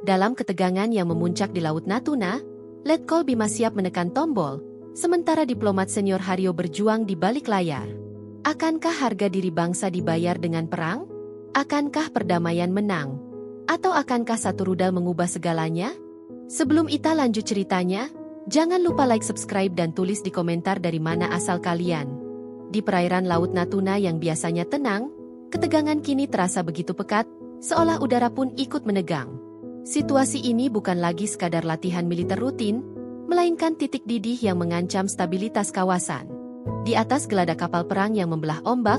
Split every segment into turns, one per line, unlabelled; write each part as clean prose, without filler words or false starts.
Dalam ketegangan yang memuncak di Laut Natuna, Letkol Bima siap menekan tombol, sementara diplomat senior Haryo berjuang di balik layar. Akankah harga diri bangsa dibayar dengan perang? Akankah perdamaian menang? Atau akankah satu rudal mengubah segalanya? Sebelum kita lanjut ceritanya, jangan lupa like, subscribe, dan tulis di komentar dari mana asal kalian. Di perairan Laut Natuna yang biasanya tenang, ketegangan kini terasa begitu pekat, seolah udara pun ikut menegang. Situasi ini bukan lagi sekadar latihan militer rutin, melainkan titik didih yang mengancam stabilitas kawasan. Di atas geladak kapal perang yang membelah ombak,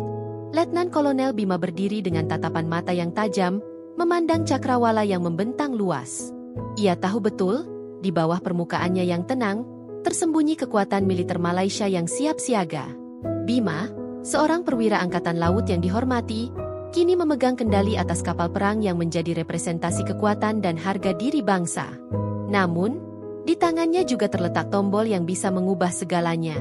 Letnan Kolonel Bima berdiri dengan tatapan mata yang tajam, memandang cakrawala yang membentang luas. Ia tahu betul, di bawah permukaannya yang tenang, tersembunyi kekuatan militer Malaysia yang siap siaga. Bima, seorang perwira angkatan laut yang dihormati, kini memegang kendali atas kapal perang yang menjadi representasi kekuatan dan harga diri bangsa. Namun, di tangannya juga terletak tombol yang bisa mengubah segalanya.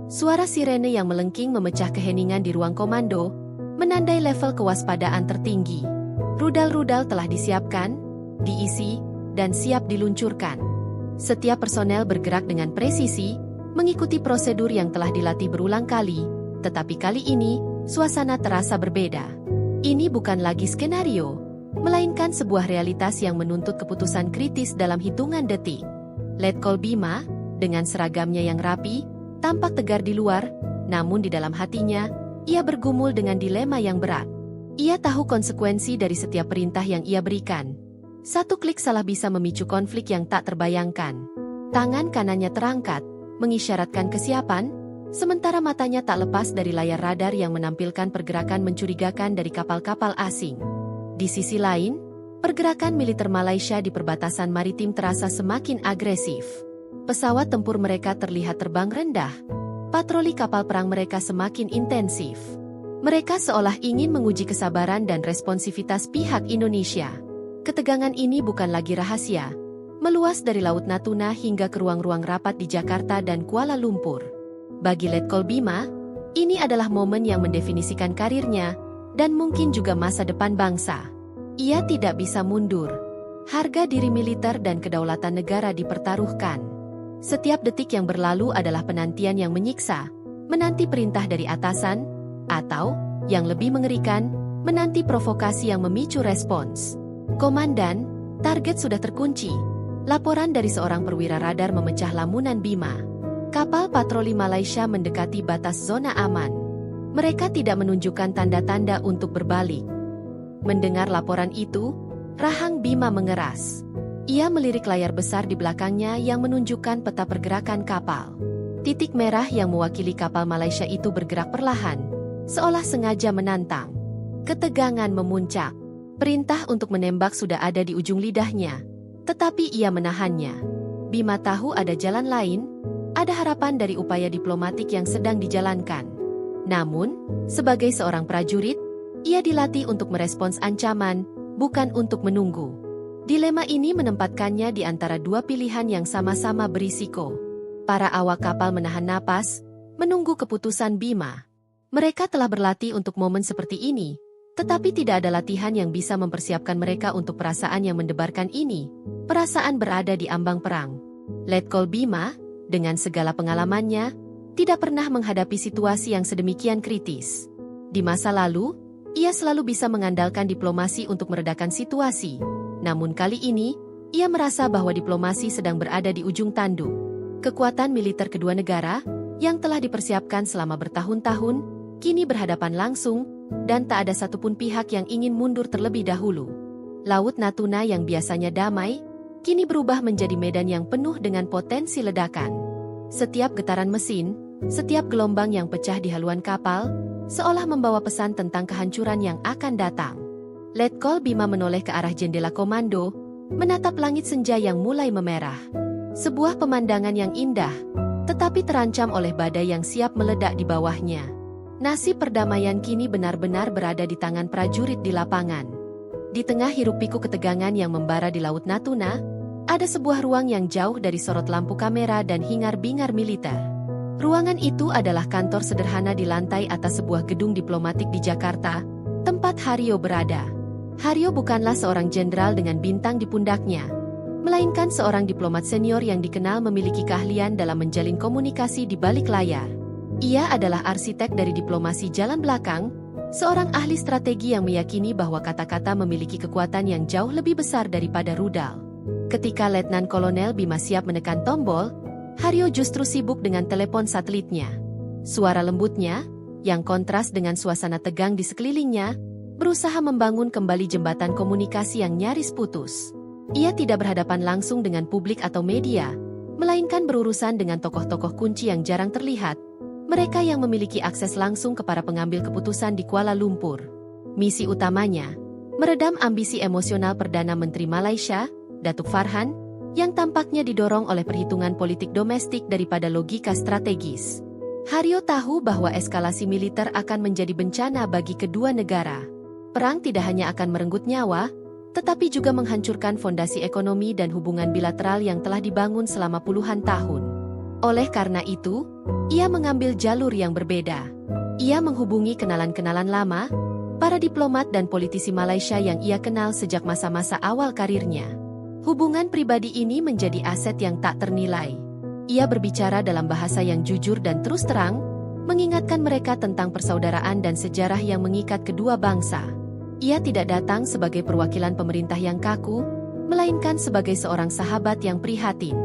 Suara sirene yang melengking memecah keheningan di ruang komando, menandai level kewaspadaan tertinggi. Rudal-rudal telah disiapkan, diisi, dan siap diluncurkan. Setiap personel bergerak dengan presisi, mengikuti prosedur yang telah dilatih berulang kali, tetapi kali ini, suasana terasa berbeda. Ini bukan lagi skenario, melainkan sebuah realitas yang menuntut keputusan kritis dalam hitungan detik. Letkol Bima, dengan seragamnya yang rapi, tampak tegar di luar, namun di dalam hatinya, ia bergumul dengan dilema yang berat. Ia tahu konsekuensi dari setiap perintah yang ia berikan. Satu klik salah bisa memicu konflik yang tak terbayangkan. Tangan kanannya terangkat, mengisyaratkan kesiapan, sementara matanya tak lepas dari layar radar yang menampilkan pergerakan mencurigakan dari kapal-kapal asing. Di sisi lain, pergerakan militer Malaysia di perbatasan maritim terasa semakin agresif. Pesawat tempur mereka terlihat terbang rendah. Patroli kapal perang mereka semakin intensif. Mereka seolah ingin menguji kesabaran dan responsivitas pihak Indonesia. Ketegangan ini bukan lagi rahasia, meluas dari Laut Natuna hingga ke ruang-ruang rapat di Jakarta dan Kuala Lumpur. Bagi Letkol Bima, ini adalah momen yang mendefinisikan karirnya, dan mungkin juga masa depan bangsa. Ia tidak bisa mundur. Harga diri militer dan kedaulatan negara dipertaruhkan. Setiap detik yang berlalu adalah penantian yang menyiksa, menanti perintah dari atasan, atau, yang lebih mengerikan, menanti provokasi yang memicu respons. Komandan, target sudah terkunci. Laporan dari seorang perwira radar memecah lamunan Bima. Kapal patroli Malaysia mendekati batas zona aman. Mereka tidak menunjukkan tanda-tanda untuk berbalik. Mendengar laporan itu, rahang Bima mengeras. Ia melirik layar besar di belakangnya yang menunjukkan peta pergerakan kapal. Titik merah yang mewakili kapal Malaysia itu bergerak perlahan, seolah sengaja menantang. Ketegangan memuncak. Perintah untuk menembak sudah ada di ujung lidahnya, tetapi ia menahannya. Bima tahu ada jalan lain, ada harapan dari upaya diplomatik yang sedang dijalankan. Namun, sebagai seorang prajurit, ia dilatih untuk merespons ancaman, bukan untuk menunggu. Dilema ini menempatkannya di antara dua pilihan yang sama-sama berisiko. Para awak kapal menahan napas, menunggu keputusan Bima. Mereka telah berlatih untuk momen seperti ini, tetapi tidak ada latihan yang bisa mempersiapkan mereka untuk perasaan yang mendebarkan ini. Perasaan berada di ambang perang. Letkol Bima, dengan segala pengalamannya, tidak pernah menghadapi situasi yang sedemikian kritis. Di masa lalu, ia selalu bisa mengandalkan diplomasi untuk meredakan situasi. Namun kali ini, ia merasa bahwa diplomasi sedang berada di ujung tanduk. Kekuatan militer kedua negara, yang telah dipersiapkan selama bertahun-tahun, kini berhadapan langsung, dan tak ada satupun pihak yang ingin mundur terlebih dahulu. Laut Natuna yang biasanya damai, kini berubah menjadi medan yang penuh dengan potensi ledakan. Setiap getaran mesin, setiap gelombang yang pecah di haluan kapal, seolah membawa pesan tentang kehancuran yang akan datang. Letkol Bima menoleh ke arah jendela komando, menatap langit senja yang mulai memerah. Sebuah pemandangan yang indah, tetapi terancam oleh badai yang siap meledak di bawahnya. Nasib perdamaian kini benar-benar berada di tangan prajurit di lapangan. Di tengah hiruk-pikuk ketegangan yang membara di Laut Natuna, ada sebuah ruang yang jauh dari sorot lampu kamera dan hingar-bingar militer. Ruangan itu adalah kantor sederhana di lantai atas sebuah gedung diplomatik di Jakarta, tempat Haryo berada. Haryo bukanlah seorang jenderal dengan bintang di pundaknya, melainkan seorang diplomat senior yang dikenal memiliki keahlian dalam menjalin komunikasi di balik layar. Ia adalah arsitek dari diplomasi jalan belakang, seorang ahli strategi yang meyakini bahwa kata-kata memiliki kekuatan yang jauh lebih besar daripada rudal. Ketika Letnan Kolonel Bima siap menekan tombol, Haryo justru sibuk dengan telepon satelitnya. Suara lembutnya, yang kontras dengan suasana tegang di sekelilingnya, berusaha membangun kembali jembatan komunikasi yang nyaris putus. Ia tidak berhadapan langsung dengan publik atau media, melainkan berurusan dengan tokoh-tokoh kunci yang jarang terlihat, mereka yang memiliki akses langsung ke para pengambil keputusan di Kuala Lumpur. Misi utamanya, meredam ambisi emosional Perdana Menteri Malaysia, Datuk Farhan, yang tampaknya didorong oleh perhitungan politik domestik daripada logika strategis. Haryo tahu bahwa eskalasi militer akan menjadi bencana bagi kedua negara. Perang tidak hanya akan merenggut nyawa, tetapi juga menghancurkan fondasi ekonomi dan hubungan bilateral yang telah dibangun selama puluhan tahun. Oleh karena itu, ia mengambil jalur yang berbeda. Ia menghubungi kenalan-kenalan lama, para diplomat dan politisi Malaysia yang ia kenal sejak masa-masa awal karirnya. Hubungan pribadi ini menjadi aset yang tak ternilai. Ia berbicara dalam bahasa yang jujur dan terus terang, mengingatkan mereka tentang persaudaraan dan sejarah yang mengikat kedua bangsa. Ia tidak datang sebagai perwakilan pemerintah yang kaku, melainkan sebagai seorang sahabat yang prihatin.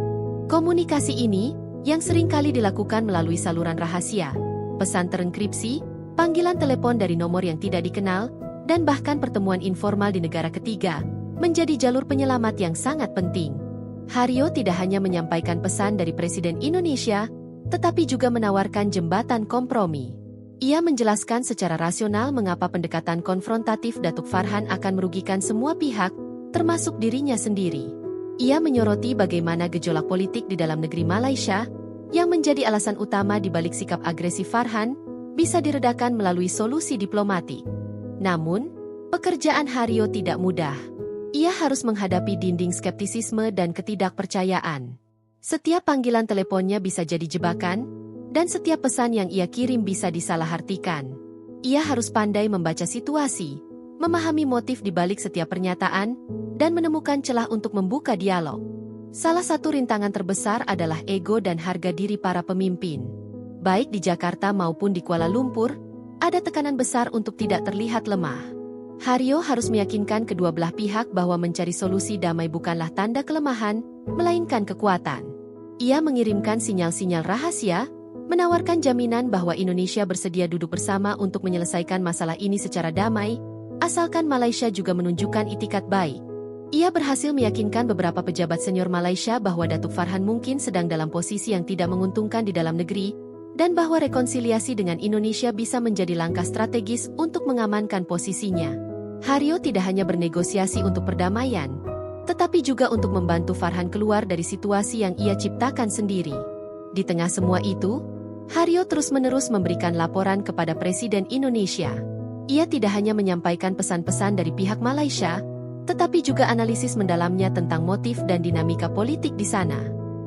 Komunikasi ini, yang seringkali dilakukan melalui saluran rahasia, pesan terenkripsi, panggilan telepon dari nomor yang tidak dikenal, dan bahkan pertemuan informal di negara ketiga, menjadi jalur penyelamat yang sangat penting. Haryo tidak hanya menyampaikan pesan dari Presiden Indonesia, tetapi juga menawarkan jembatan kompromi. Ia menjelaskan secara rasional mengapa pendekatan konfrontatif Datuk Farhan akan merugikan semua pihak, termasuk dirinya sendiri. Ia menyoroti bagaimana gejolak politik di dalam negeri Malaysia, yang menjadi alasan utama di balik sikap agresif Farhan, bisa diredakan melalui solusi diplomatik. Namun, pekerjaan Haryo tidak mudah. Ia harus menghadapi dinding skeptisisme dan ketidakpercayaan. Setiap panggilan teleponnya bisa jadi jebakan, dan setiap pesan yang ia kirim bisa disalahartikan. Ia harus pandai membaca situasi, memahami motif di balik setiap pernyataan, dan menemukan celah untuk membuka dialog. Salah satu rintangan terbesar adalah ego dan harga diri para pemimpin. Baik di Jakarta maupun di Kuala Lumpur, ada tekanan besar untuk tidak terlihat lemah. Haryo harus meyakinkan kedua belah pihak bahwa mencari solusi damai bukanlah tanda kelemahan, melainkan kekuatan. Ia mengirimkan sinyal-sinyal rahasia, menawarkan jaminan bahwa Indonesia bersedia duduk bersama untuk menyelesaikan masalah ini secara damai, asalkan Malaysia juga menunjukkan itikat baik. Ia berhasil meyakinkan beberapa pejabat senior Malaysia bahwa Datuk Farhan mungkin sedang dalam posisi yang tidak menguntungkan di dalam negeri, dan bahwa rekonsiliasi dengan Indonesia bisa menjadi langkah strategis untuk mengamankan posisinya. Haryo tidak hanya bernegosiasi untuk perdamaian, tetapi juga untuk membantu Farhan keluar dari situasi yang ia ciptakan sendiri. Di tengah semua itu, Haryo terus-menerus memberikan laporan kepada Presiden Indonesia. Ia tidak hanya menyampaikan pesan-pesan dari pihak Malaysia, tetapi juga analisis mendalamnya tentang motif dan dinamika politik di sana.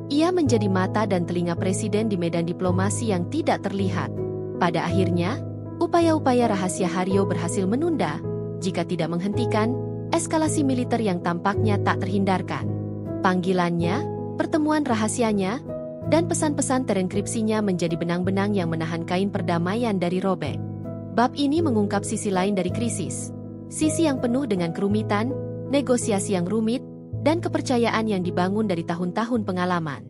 Ia menjadi mata dan telinga Presiden di medan diplomasi yang tidak terlihat. Pada akhirnya, upaya-upaya rahasia Haryo berhasil menunda, jika tidak menghentikan, eskalasi militer yang tampaknya tak terhindarkan. Panggilannya, pertemuan rahasianya, dan pesan-pesan terenkripsinya menjadi benang-benang yang menahan kain perdamaian dari robek. Bab ini mengungkap sisi lain dari krisis. Sisi yang penuh dengan kerumitan, negosiasi yang rumit, dan kepercayaan yang dibangun dari tahun-tahun pengalaman.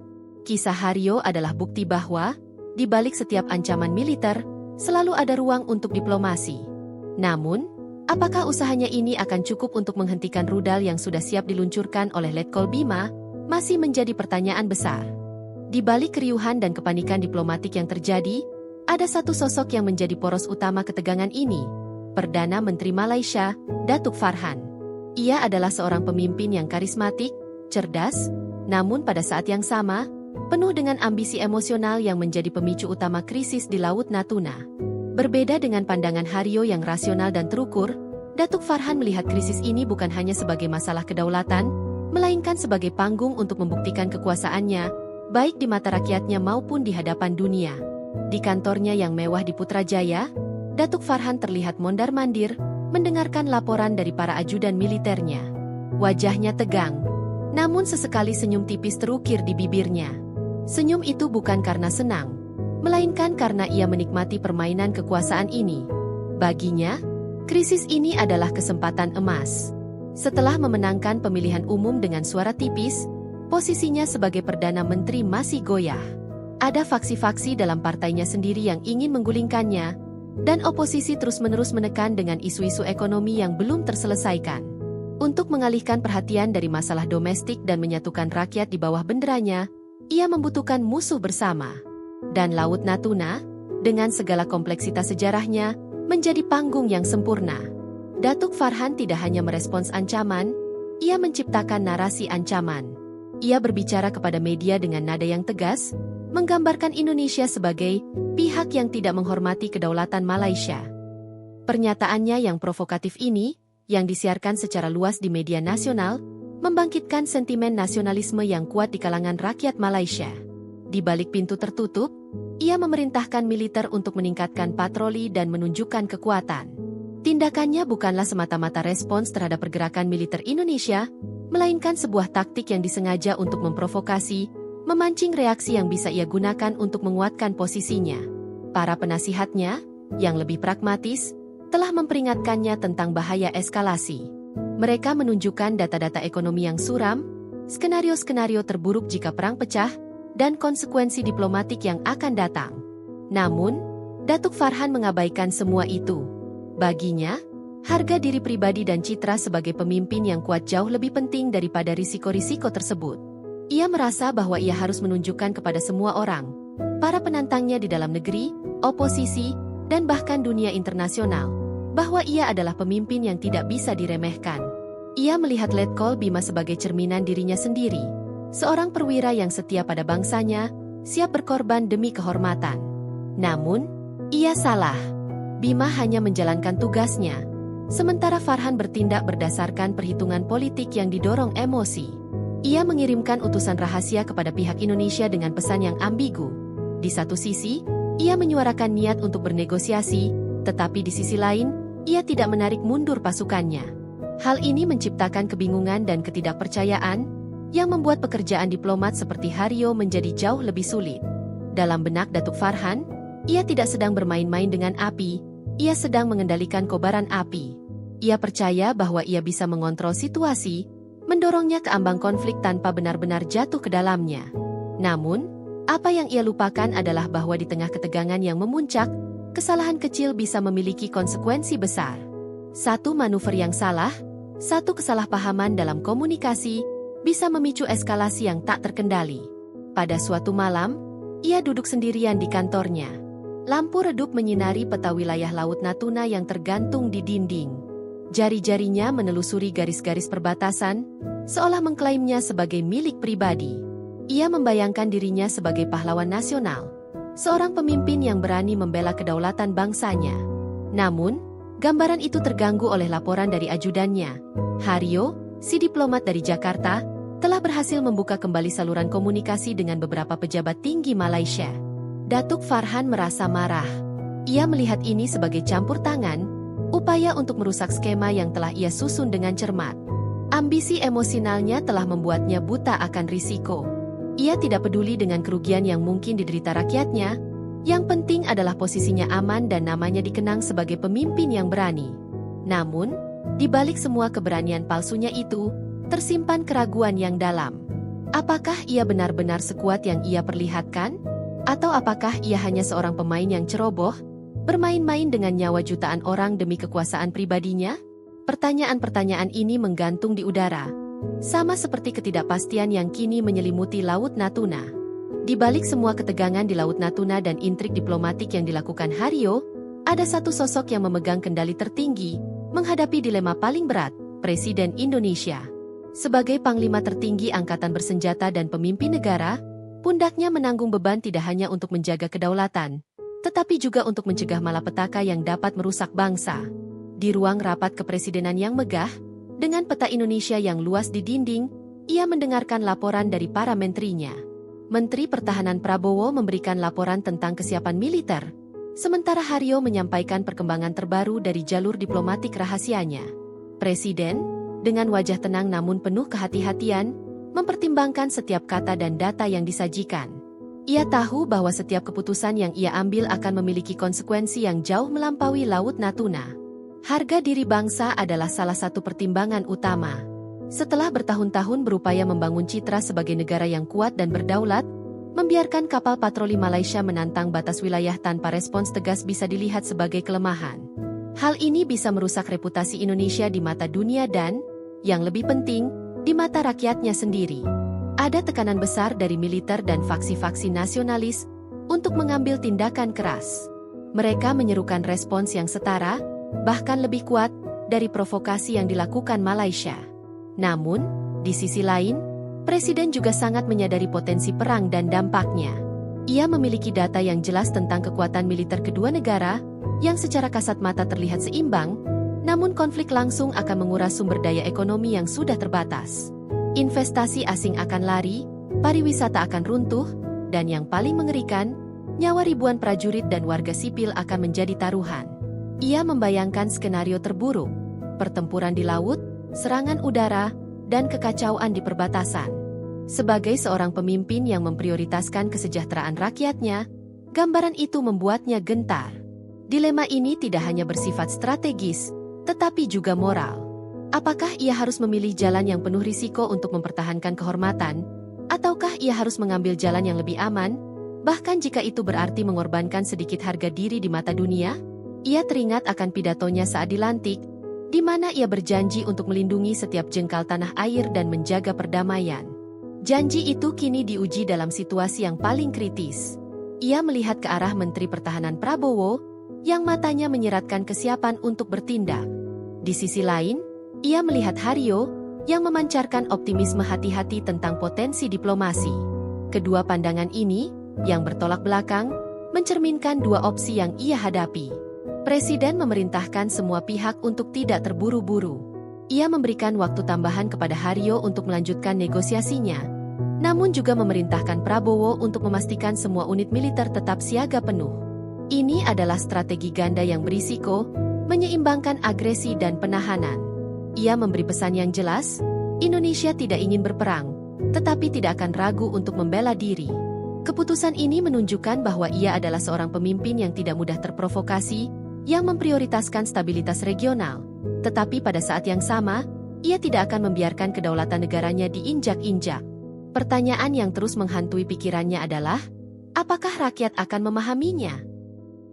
Kisah Haryo adalah bukti bahwa, di balik setiap ancaman militer, selalu ada ruang untuk diplomasi. Namun, apakah usahanya ini akan cukup untuk menghentikan rudal yang sudah siap diluncurkan oleh Letkol Bima, masih menjadi pertanyaan besar. Di balik keriuhan dan kepanikan diplomatik yang terjadi, ada satu sosok yang menjadi poros utama ketegangan ini, Perdana Menteri Malaysia, Datuk Farhan. Ia adalah seorang pemimpin yang karismatik, cerdas, namun pada saat yang sama, penuh dengan ambisi emosional yang menjadi pemicu utama krisis di Laut Natuna. Berbeda dengan pandangan Haryo yang rasional dan terukur, Datuk Farhan melihat krisis ini bukan hanya sebagai masalah kedaulatan, melainkan sebagai panggung untuk membuktikan kekuasaannya, baik di mata rakyatnya maupun di hadapan dunia. Di kantornya yang mewah di Putrajaya, Datuk Farhan terlihat mondar-mandir, mendengarkan laporan dari para ajudan militernya. Wajahnya tegang, namun sesekali senyum tipis terukir di bibirnya. Senyum itu bukan karena senang, melainkan karena ia menikmati permainan kekuasaan ini. Baginya, krisis ini adalah kesempatan emas. Setelah memenangkan pemilihan umum dengan suara tipis, posisinya sebagai Perdana Menteri masih goyah. Ada faksi-faksi dalam partainya sendiri yang ingin menggulingkannya, dan oposisi terus-menerus menekan dengan isu-isu ekonomi yang belum terselesaikan. Untuk mengalihkan perhatian dari masalah domestik dan menyatukan rakyat di bawah benderanya, ia membutuhkan musuh bersama. Dan Laut Natuna, dengan segala kompleksitas sejarahnya, menjadi panggung yang sempurna. Datuk Farhan tidak hanya merespons ancaman, ia menciptakan narasi ancaman. Ia berbicara kepada media dengan nada yang tegas, menggambarkan Indonesia sebagai pihak yang tidak menghormati kedaulatan Malaysia. Pernyataannya yang provokatif ini, yang disiarkan secara luas di media nasional, membangkitkan sentimen nasionalisme yang kuat di kalangan rakyat Malaysia. Di balik pintu tertutup, ia memerintahkan militer untuk meningkatkan patroli dan menunjukkan kekuatan. Tindakannya bukanlah semata-mata respons terhadap pergerakan militer Indonesia, melainkan sebuah taktik yang disengaja untuk memprovokasi, memancing reaksi yang bisa ia gunakan untuk menguatkan posisinya. Para penasihatnya, yang lebih pragmatis, telah memperingatkannya tentang bahaya eskalasi. Mereka menunjukkan data-data ekonomi yang suram, skenario-skenario terburuk jika perang pecah, dan konsekuensi diplomatik yang akan datang. Namun, Datuk Farhan mengabaikan semua itu. Baginya, harga diri pribadi dan citra sebagai pemimpin yang kuat jauh lebih penting daripada risiko-risiko tersebut. Ia merasa bahwa ia harus menunjukkan kepada semua orang, para penantangnya di dalam negeri, oposisi, dan bahkan dunia internasional, bahwa ia adalah pemimpin yang tidak bisa diremehkan. Ia melihat Letkol Bima sebagai cerminan dirinya sendiri, seorang perwira yang setia pada bangsanya, siap berkorban demi kehormatan. Namun, ia salah. Bima hanya menjalankan tugasnya, sementara Farhan bertindak berdasarkan perhitungan politik yang didorong emosi. Ia mengirimkan utusan rahasia kepada pihak Indonesia dengan pesan yang ambigu. Di satu sisi, ia menyuarakan niat untuk bernegosiasi, tetapi di sisi lain, ia tidak menarik mundur pasukannya. Hal ini menciptakan kebingungan dan ketidakpercayaan, yang membuat pekerjaan diplomat seperti Haryo menjadi jauh lebih sulit. Dalam benak Datuk Farhan, ia tidak sedang bermain-main dengan api, ia sedang mengendalikan kobaran api. Ia percaya bahwa ia bisa mengontrol situasi, mendorongnya ke ambang konflik tanpa benar-benar jatuh ke dalamnya. Namun, apa yang ia lupakan adalah bahwa di tengah ketegangan yang memuncak, kesalahan kecil bisa memiliki konsekuensi besar. Satu manuver yang salah, satu kesalahpahaman dalam komunikasi, bisa memicu eskalasi yang tak terkendali. Pada suatu malam, ia duduk sendirian di kantornya. Lampu redup menyinari peta wilayah Laut Natuna yang tergantung di dinding. Jari-jarinya menelusuri garis-garis perbatasan, seolah mengklaimnya sebagai milik pribadi. Ia membayangkan dirinya sebagai pahlawan nasional, seorang pemimpin yang berani membela kedaulatan bangsanya. Namun, gambaran itu terganggu oleh laporan dari ajudannya. Haryo, si diplomat dari Jakarta, telah berhasil membuka kembali saluran komunikasi dengan beberapa pejabat tinggi Malaysia. Datuk Farhan merasa marah. Ia melihat ini sebagai campur tangan, upaya untuk merusak skema yang telah ia susun dengan cermat. Ambisi emosionalnya telah membuatnya buta akan risiko. Ia tidak peduli dengan kerugian yang mungkin diderita rakyatnya, yang penting adalah posisinya aman dan namanya dikenang sebagai pemimpin yang berani. Namun, di balik semua keberanian palsunya itu, tersimpan keraguan yang dalam. Apakah ia benar-benar sekuat yang ia perlihatkan? Atau apakah ia hanya seorang pemain yang ceroboh, bermain-main dengan nyawa jutaan orang demi kekuasaan pribadinya? Pertanyaan-pertanyaan ini menggantung di udara, sama seperti ketidakpastian yang kini menyelimuti Laut Natuna. Di balik semua ketegangan di Laut Natuna dan intrik diplomatik yang dilakukan Haryo, ada satu sosok yang memegang kendali tertinggi, menghadapi dilema paling berat, Presiden Indonesia. Sebagai Panglima tertinggi Angkatan Bersenjata dan pemimpin negara, pundaknya menanggung beban tidak hanya untuk menjaga kedaulatan, tetapi juga untuk mencegah malapetaka yang dapat merusak bangsa. Di ruang rapat kepresidenan yang megah, dengan peta Indonesia yang luas di dinding, ia mendengarkan laporan dari para menterinya. Menteri Pertahanan Prabowo memberikan laporan tentang kesiapan militer, Sementara Haryo menyampaikan perkembangan terbaru dari jalur diplomatik rahasianya. Presiden, dengan wajah tenang namun penuh kehati-hatian, mempertimbangkan setiap kata dan data yang disajikan. Ia tahu bahwa setiap keputusan yang ia ambil akan memiliki konsekuensi yang jauh melampaui Laut Natuna. Harga diri bangsa adalah salah satu pertimbangan utama. Setelah bertahun-tahun berupaya membangun citra sebagai negara yang kuat dan berdaulat, membiarkan kapal patroli Malaysia menantang batas wilayah tanpa respons tegas bisa dilihat sebagai kelemahan. Hal ini bisa merusak reputasi Indonesia di mata dunia dan, yang lebih penting, di mata rakyatnya sendiri. Ada tekanan besar dari militer dan faksi-faksi nasionalis untuk mengambil tindakan keras. Mereka menyerukan respons yang setara, bahkan lebih kuat, dari provokasi yang dilakukan Malaysia. Namun, di sisi lain, Presiden juga sangat menyadari potensi perang dan dampaknya. Ia memiliki data yang jelas tentang kekuatan militer kedua negara, yang secara kasat mata terlihat seimbang, namun konflik langsung akan menguras sumber daya ekonomi yang sudah terbatas. Investasi asing akan lari, pariwisata akan runtuh, dan yang paling mengerikan, nyawa ribuan prajurit dan warga sipil akan menjadi taruhan. Ia membayangkan skenario terburuk, pertempuran di laut, serangan udara, dan kekacauan di perbatasan. Sebagai seorang pemimpin yang memprioritaskan kesejahteraan rakyatnya, gambaran itu membuatnya gentar. Dilema ini tidak hanya bersifat strategis, tetapi juga moral. Apakah ia harus memilih jalan yang penuh risiko untuk mempertahankan kehormatan, ataukah ia harus mengambil jalan yang lebih aman, bahkan jika itu berarti mengorbankan sedikit harga diri di mata dunia? Ia teringat akan pidatonya saat dilantik, di mana ia berjanji untuk melindungi setiap jengkal tanah air dan menjaga perdamaian. Janji itu kini diuji dalam situasi yang paling kritis. Ia melihat ke arah Menteri Pertahanan Prabowo, yang matanya menyeratkan kesiapan untuk bertindak. Di sisi lain, ia melihat Haryo, yang memancarkan optimisme hati-hati tentang potensi diplomasi. Kedua pandangan ini, yang bertolak belakang, mencerminkan dua opsi yang ia hadapi. Presiden memerintahkan semua pihak untuk tidak terburu-buru. Ia memberikan waktu tambahan kepada Haryo untuk melanjutkan negosiasinya, namun juga memerintahkan Prabowo untuk memastikan semua unit militer tetap siaga penuh. Ini adalah strategi ganda yang berisiko, menyeimbangkan agresi dan penahanan. Ia memberi pesan yang jelas, Indonesia tidak ingin berperang, tetapi tidak akan ragu untuk membela diri. Keputusan ini menunjukkan bahwa ia adalah seorang pemimpin yang tidak mudah terprovokasi, yang memprioritaskan stabilitas regional. Tetapi pada saat yang sama, ia tidak akan membiarkan kedaulatan negaranya diinjak-injak. Pertanyaan yang terus menghantui pikirannya adalah, apakah rakyat akan memahaminya?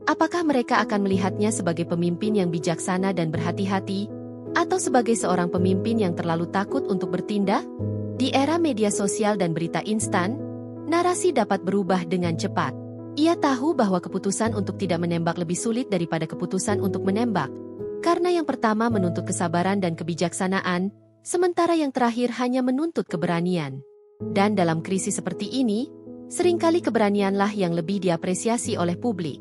Apakah mereka akan melihatnya sebagai pemimpin yang bijaksana dan berhati-hati, atau sebagai seorang pemimpin yang terlalu takut untuk bertindak? Di era media sosial dan berita instan, narasi dapat berubah dengan cepat. Ia tahu bahwa keputusan untuk tidak menembak lebih sulit daripada keputusan untuk menembak, karena yang pertama menuntut kesabaran dan kebijaksanaan, sementara yang terakhir hanya menuntut keberanian. Dan dalam krisis seperti ini, seringkali keberanianlah yang lebih diapresiasi oleh publik.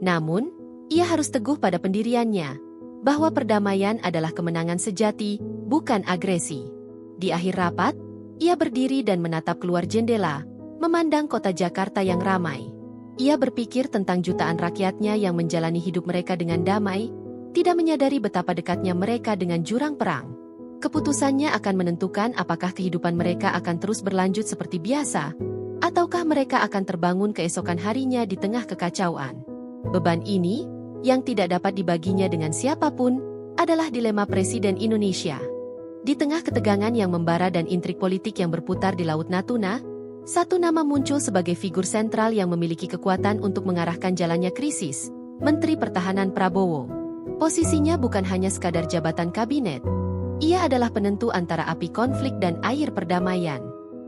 Namun, ia harus teguh pada pendiriannya, bahwa perdamaian adalah kemenangan sejati, bukan agresi. Di akhir rapat, ia berdiri dan menatap keluar jendela, memandang kota Jakarta yang ramai. Ia berpikir tentang jutaan rakyatnya yang menjalani hidup mereka dengan damai, tidak menyadari betapa dekatnya mereka dengan jurang perang. Keputusannya akan menentukan apakah kehidupan mereka akan terus berlanjut seperti biasa, ataukah mereka akan terbangun keesokan harinya di tengah kekacauan. Beban ini, yang tidak dapat dibaginya dengan siapapun, adalah dilema Presiden Indonesia. Di tengah ketegangan yang membara dan intrik politik yang berputar di Laut Natuna, satu nama muncul sebagai figur sentral yang memiliki kekuatan untuk mengarahkan jalannya krisis, Menteri Pertahanan Prabowo. Posisinya bukan hanya sekadar jabatan kabinet. Ia adalah penentu antara api konflik dan air perdamaian.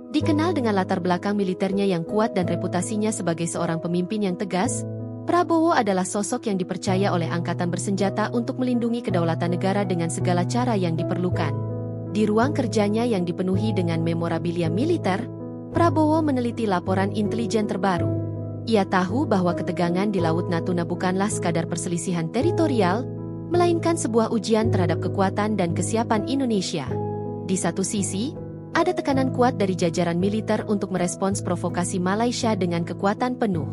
Dikenal dengan latar belakang militernya yang kuat dan reputasinya sebagai seorang pemimpin yang tegas, Prabowo adalah sosok yang dipercaya oleh angkatan bersenjata untuk melindungi kedaulatan negara dengan segala cara yang diperlukan. Di ruang kerjanya yang dipenuhi dengan memorabilia militer, Prabowo meneliti laporan intelijen terbaru. Ia tahu bahwa ketegangan di Laut Natuna bukanlah sekadar perselisihan teritorial, melainkan sebuah ujian terhadap kekuatan dan kesiapan Indonesia. Di satu sisi, ada tekanan kuat dari jajaran militer untuk merespons provokasi Malaysia dengan kekuatan penuh.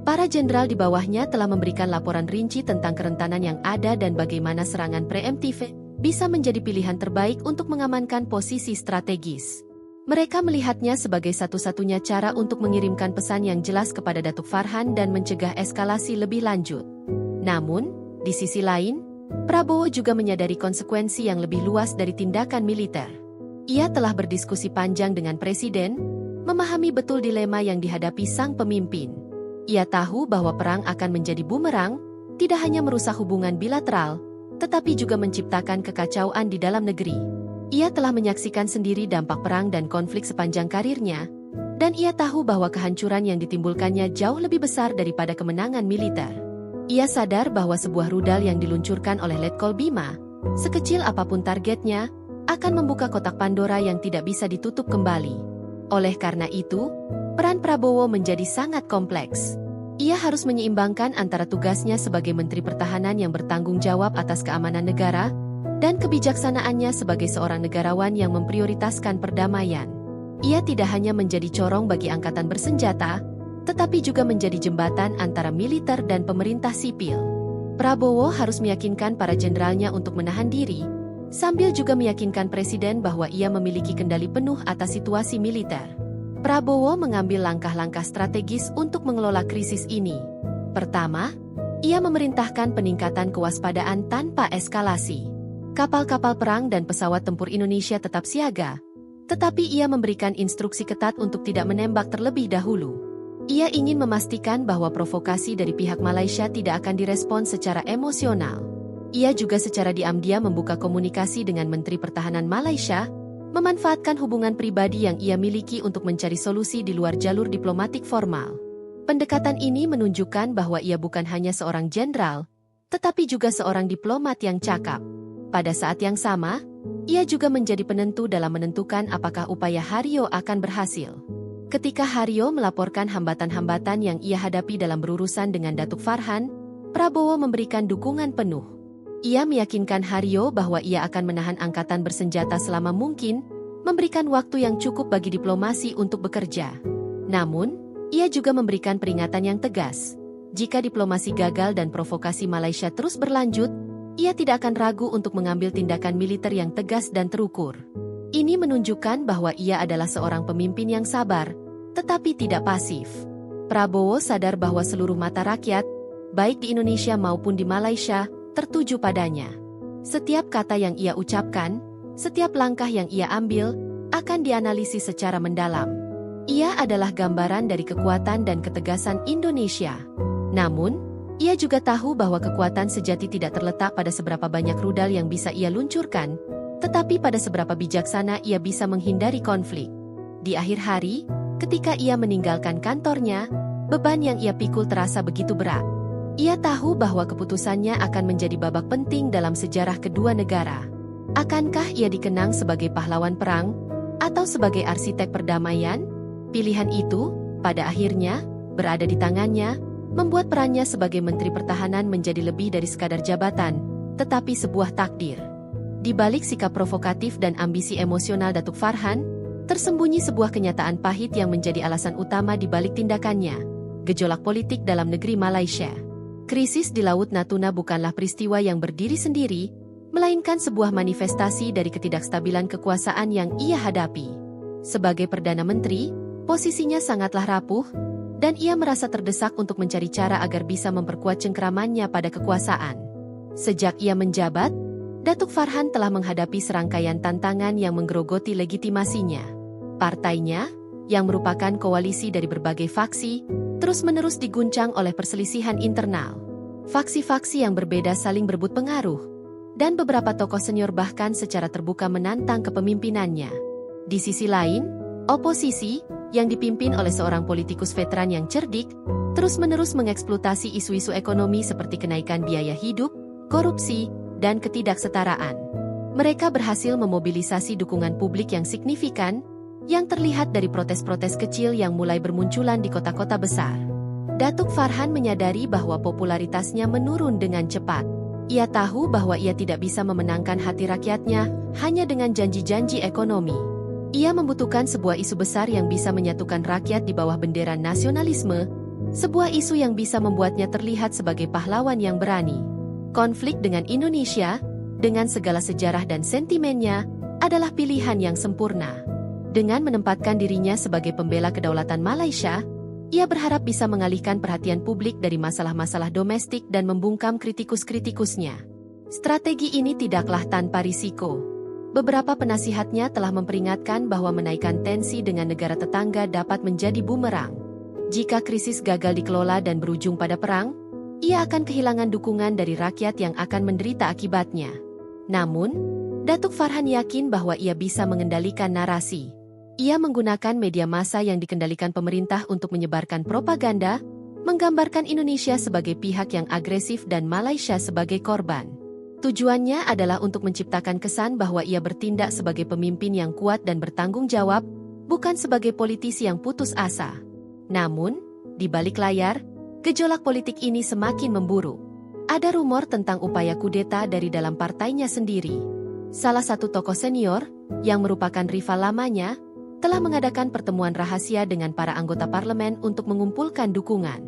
Para jenderal di bawahnya telah memberikan laporan rinci tentang kerentanan yang ada dan bagaimana serangan preemptif bisa menjadi pilihan terbaik untuk mengamankan posisi strategis. Mereka melihatnya sebagai satu-satunya cara untuk mengirimkan pesan yang jelas kepada Datuk Farhan dan mencegah eskalasi lebih lanjut. Namun, di sisi lain, Prabowo juga menyadari konsekuensi yang lebih luas dari tindakan militer. Ia telah berdiskusi panjang dengan Presiden, memahami betul dilema yang dihadapi sang pemimpin. Ia tahu bahwa perang akan menjadi bumerang, tidak hanya merusak hubungan bilateral, tetapi juga menciptakan kekacauan di dalam negeri. Ia telah menyaksikan sendiri dampak perang dan konflik sepanjang karirnya, dan ia tahu bahwa kehancuran yang ditimbulkannya jauh lebih besar daripada kemenangan militer. Ia sadar bahwa sebuah rudal yang diluncurkan oleh Letkol Bima, sekecil apapun targetnya, akan membuka kotak Pandora yang tidak bisa ditutup kembali. Oleh karena itu, peran Prabowo menjadi sangat kompleks. Ia harus menyeimbangkan antara tugasnya sebagai Menteri Pertahanan yang bertanggung jawab atas keamanan negara dan kebijaksanaannya sebagai seorang negarawan yang memprioritaskan perdamaian. Ia tidak hanya menjadi corong bagi angkatan bersenjata, tetapi juga menjadi jembatan antara militer dan pemerintah sipil. Prabowo harus meyakinkan para jenderalnya untuk menahan diri, sambil juga meyakinkan Presiden bahwa ia memiliki kendali penuh atas situasi militer. Prabowo mengambil langkah-langkah strategis untuk mengelola krisis ini. Pertama, ia memerintahkan peningkatan kewaspadaan tanpa eskalasi. Kapal-kapal perang dan pesawat tempur Indonesia tetap siaga, tetapi ia memberikan instruksi ketat untuk tidak menembak terlebih dahulu. Ia ingin memastikan bahwa provokasi dari pihak Malaysia tidak akan direspons secara emosional. Ia juga secara diam-diam membuka komunikasi dengan Menteri Pertahanan Malaysia, memanfaatkan hubungan pribadi yang ia miliki untuk mencari solusi di luar jalur diplomatik formal. Pendekatan ini menunjukkan bahwa ia bukan hanya seorang jenderal, tetapi juga seorang diplomat yang cakap. Pada saat yang sama, ia juga menjadi penentu dalam menentukan apakah upaya Haryo akan berhasil. Ketika Haryo melaporkan hambatan-hambatan yang ia hadapi dalam berurusan dengan Datuk Farhan, Prabowo memberikan dukungan penuh. Ia meyakinkan Haryo bahwa ia akan menahan angkatan bersenjata selama mungkin, memberikan waktu yang cukup bagi diplomasi untuk bekerja. Namun, ia juga memberikan peringatan yang tegas. Jika diplomasi gagal dan provokasi Malaysia terus berlanjut, ia tidak akan ragu untuk mengambil tindakan militer yang tegas dan terukur. Ini menunjukkan bahwa ia adalah seorang pemimpin yang sabar, tetapi tidak pasif. Prabowo sadar bahwa seluruh mata rakyat, baik di Indonesia maupun di Malaysia, tertuju padanya. Setiap kata yang ia ucapkan, setiap langkah yang ia ambil, akan dianalisis secara mendalam. Ia adalah gambaran dari kekuatan dan ketegasan Indonesia. Namun, ia juga tahu bahwa kekuatan sejati tidak terletak pada seberapa banyak rudal yang bisa ia luncurkan, tetapi pada seberapa bijaksana ia bisa menghindari konflik. Di akhir hari, ketika ia meninggalkan kantornya, beban yang ia pikul terasa begitu berat. Ia tahu bahwa keputusannya akan menjadi babak penting dalam sejarah kedua negara. Akankah ia dikenang sebagai pahlawan perang, atau sebagai arsitek perdamaian? Pilihan itu, pada akhirnya, berada di tangannya, membuat perannya sebagai Menteri Pertahanan menjadi lebih dari sekadar jabatan, tetapi sebuah takdir. Di balik sikap provokatif dan ambisi emosional Datuk Farhan, tersembunyi sebuah kenyataan pahit yang menjadi alasan utama di balik tindakannya, gejolak politik dalam negeri Malaysia. Krisis di Laut Natuna bukanlah peristiwa yang berdiri sendiri, melainkan sebuah manifestasi dari ketidakstabilan kekuasaan yang ia hadapi. Sebagai Perdana Menteri, posisinya sangatlah rapuh, dan ia merasa terdesak untuk mencari cara agar bisa memperkuat cengkeramannya pada kekuasaan. Sejak ia menjabat, Datuk Farhan telah menghadapi serangkaian tantangan yang menggerogoti legitimasinya. Partainya, yang merupakan koalisi dari berbagai faksi, terus-menerus diguncang oleh perselisihan internal. Faksi-faksi yang berbeda saling berebut pengaruh, dan beberapa tokoh senior bahkan secara terbuka menantang kepemimpinannya. Di sisi lain, oposisi, yang dipimpin oleh seorang politikus veteran yang cerdik, terus-menerus mengeksploitasi isu-isu ekonomi seperti kenaikan biaya hidup, korupsi, dan ketidaksetaraan. Mereka berhasil memobilisasi dukungan publik yang signifikan, yang terlihat dari protes-protes kecil yang mulai bermunculan di kota-kota besar. Datuk Farhan menyadari bahwa popularitasnya menurun dengan cepat. Ia tahu bahwa ia tidak bisa memenangkan hati rakyatnya hanya dengan janji-janji ekonomi. Ia membutuhkan sebuah isu besar yang bisa menyatukan rakyat di bawah bendera nasionalisme, Sebuah isu yang bisa membuatnya terlihat sebagai pahlawan yang berani. Konflik dengan Indonesia, dengan segala sejarah dan sentimennya, adalah pilihan yang sempurna. Dengan menempatkan dirinya sebagai pembela kedaulatan Malaysia, ia berharap bisa mengalihkan perhatian publik dari masalah-masalah domestik dan membungkam kritikus-kritikusnya. Strategi ini tidaklah tanpa risiko. Beberapa penasihatnya telah memperingatkan bahwa menaikkan tensi dengan negara tetangga dapat menjadi bumerang. Jika krisis gagal dikelola dan berujung pada perang, ia akan kehilangan dukungan dari rakyat yang akan menderita akibatnya. Namun, Datuk Farhan yakin bahwa ia bisa mengendalikan narasi. Ia menggunakan media massa yang dikendalikan pemerintah untuk menyebarkan propaganda, menggambarkan Indonesia sebagai pihak yang agresif dan Malaysia sebagai korban. Tujuannya adalah untuk menciptakan kesan bahwa ia bertindak sebagai pemimpin yang kuat dan bertanggung jawab, bukan sebagai politisi yang putus asa. Namun, di balik layar, gejolak politik ini semakin memburuk. Ada rumor tentang upaya kudeta dari dalam partainya sendiri. Salah satu tokoh senior, yang merupakan rival lamanya, telah mengadakan pertemuan rahasia dengan para anggota parlemen untuk mengumpulkan dukungan.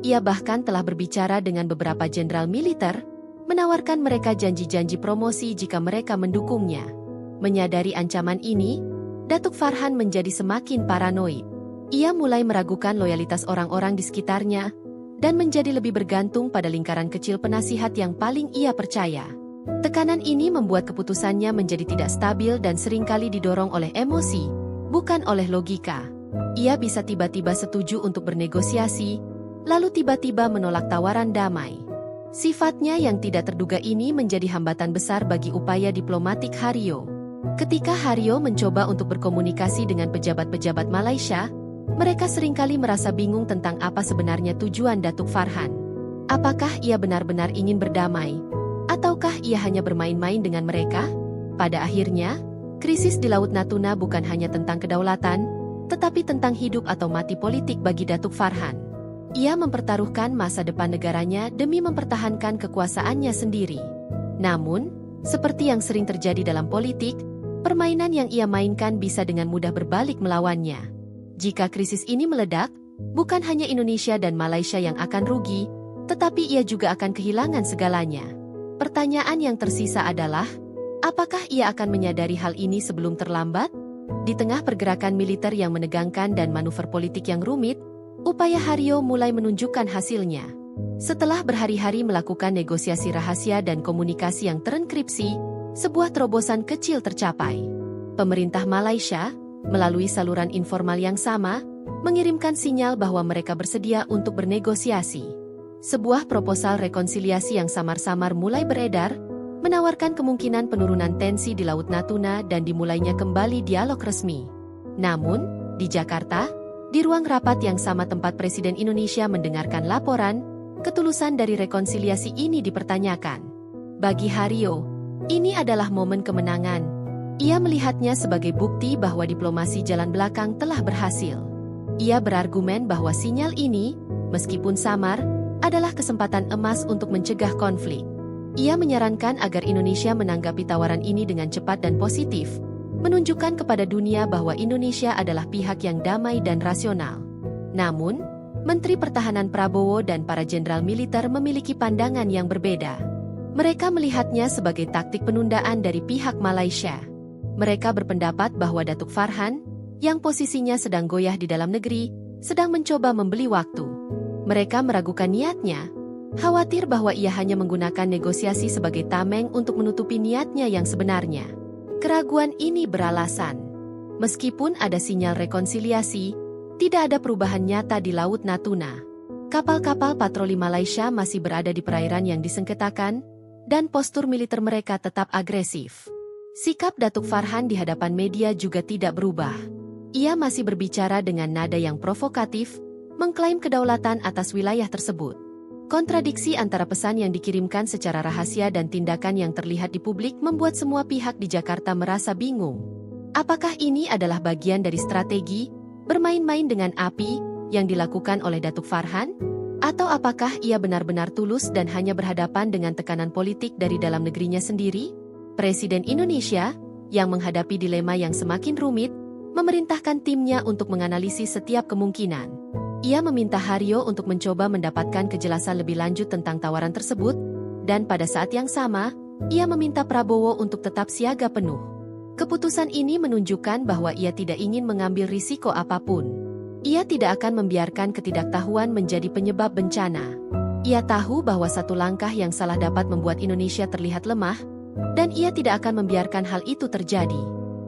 Ia bahkan telah berbicara dengan beberapa jenderal militer, menawarkan mereka janji-janji promosi jika mereka mendukungnya. Menyadari ancaman ini, Datuk Farhan menjadi semakin paranoid. Ia mulai meragukan loyalitas orang-orang di sekitarnya, dan menjadi lebih bergantung pada lingkaran kecil penasihat yang paling ia percaya. Tekanan ini membuat keputusannya menjadi tidak stabil dan seringkali didorong oleh emosi, bukan oleh logika. Ia bisa tiba-tiba setuju untuk bernegosiasi, lalu tiba-tiba menolak tawaran damai. Sifatnya yang tidak terduga ini menjadi hambatan besar bagi upaya diplomatik Haryo. Ketika Haryo mencoba untuk berkomunikasi dengan pejabat-pejabat Malaysia, mereka seringkali merasa bingung tentang apa sebenarnya tujuan Datuk Farhan. Apakah ia benar-benar ingin berdamai? Ataukah ia hanya bermain-main dengan mereka? Pada akhirnya, krisis di Laut Natuna bukan hanya tentang kedaulatan, tetapi tentang hidup atau mati politik bagi Datuk Farhan. Ia mempertaruhkan masa depan negaranya demi mempertahankan kekuasaannya sendiri. Namun, seperti yang sering terjadi dalam politik, permainan yang ia mainkan bisa dengan mudah berbalik melawannya. Jika krisis ini meledak, bukan hanya Indonesia dan Malaysia yang akan rugi, tetapi ia juga akan kehilangan segalanya. Pertanyaan yang tersisa adalah, apakah ia akan menyadari hal ini sebelum terlambat? Di tengah pergerakan militer yang menegangkan dan manuver politik yang rumit, upaya Haryo mulai menunjukkan hasilnya. Setelah berhari-hari melakukan negosiasi rahasia dan komunikasi yang terenkripsi, sebuah terobosan kecil tercapai. Pemerintah Malaysia, melalui saluran informal yang sama, mengirimkan sinyal bahwa mereka bersedia untuk bernegosiasi. Sebuah proposal rekonsiliasi yang samar-samar mulai beredar, menawarkan kemungkinan penurunan tensi di Laut Natuna dan dimulainya kembali dialog resmi. Namun, di Jakarta, di ruang rapat yang sama tempat Presiden Indonesia mendengarkan laporan, ketulusan dari rekonsiliasi ini dipertanyakan. Bagi Haryo, ini adalah momen kemenangan. Ia melihatnya sebagai bukti bahwa diplomasi jalan belakang telah berhasil. Ia berargumen bahwa sinyal ini, meskipun samar, adalah kesempatan emas untuk mencegah konflik. Ia menyarankan agar Indonesia menanggapi tawaran ini dengan cepat dan positif, menunjukkan kepada dunia bahwa Indonesia adalah pihak yang damai dan rasional. Namun, Menteri Pertahanan Prabowo dan para jenderal militer memiliki pandangan yang berbeda. Mereka melihatnya sebagai taktik penundaan dari pihak Malaysia. Mereka berpendapat bahwa Datuk Farhan, yang posisinya sedang goyah di dalam negeri, sedang mencoba membeli waktu. Mereka meragukan niatnya, khawatir bahwa ia hanya menggunakan negosiasi sebagai tameng untuk menutupi niatnya yang sebenarnya. Keraguan ini beralasan. Meskipun ada sinyal rekonsiliasi, tidak ada perubahan nyata di Laut Natuna. Kapal-kapal patroli Malaysia masih berada di perairan yang disengketakan, dan postur militer mereka tetap agresif. Sikap Datuk Farhan di hadapan media juga tidak berubah. Ia masih berbicara dengan nada yang provokatif, mengklaim kedaulatan atas wilayah tersebut. Kontradiksi antara pesan yang dikirimkan secara rahasia dan tindakan yang terlihat di publik membuat semua pihak di Jakarta merasa bingung. Apakah ini adalah bagian dari strategi bermain-main dengan api yang dilakukan oleh Datuk Farhan? Atau apakah ia benar-benar tulus dan hanya berhadapan dengan tekanan politik dari dalam negerinya sendiri? Presiden Indonesia, yang menghadapi dilema yang semakin rumit, memerintahkan timnya untuk menganalisis setiap kemungkinan. Ia meminta Haryo untuk mencoba mendapatkan kejelasan lebih lanjut tentang tawaran tersebut, dan pada saat yang sama, ia meminta Prabowo untuk tetap siaga penuh. Keputusan ini menunjukkan bahwa ia tidak ingin mengambil risiko apapun. Ia tidak akan membiarkan ketidaktahuan menjadi penyebab bencana. Ia tahu bahwa satu langkah yang salah dapat membuat Indonesia terlihat lemah, dan ia tidak akan membiarkan hal itu terjadi.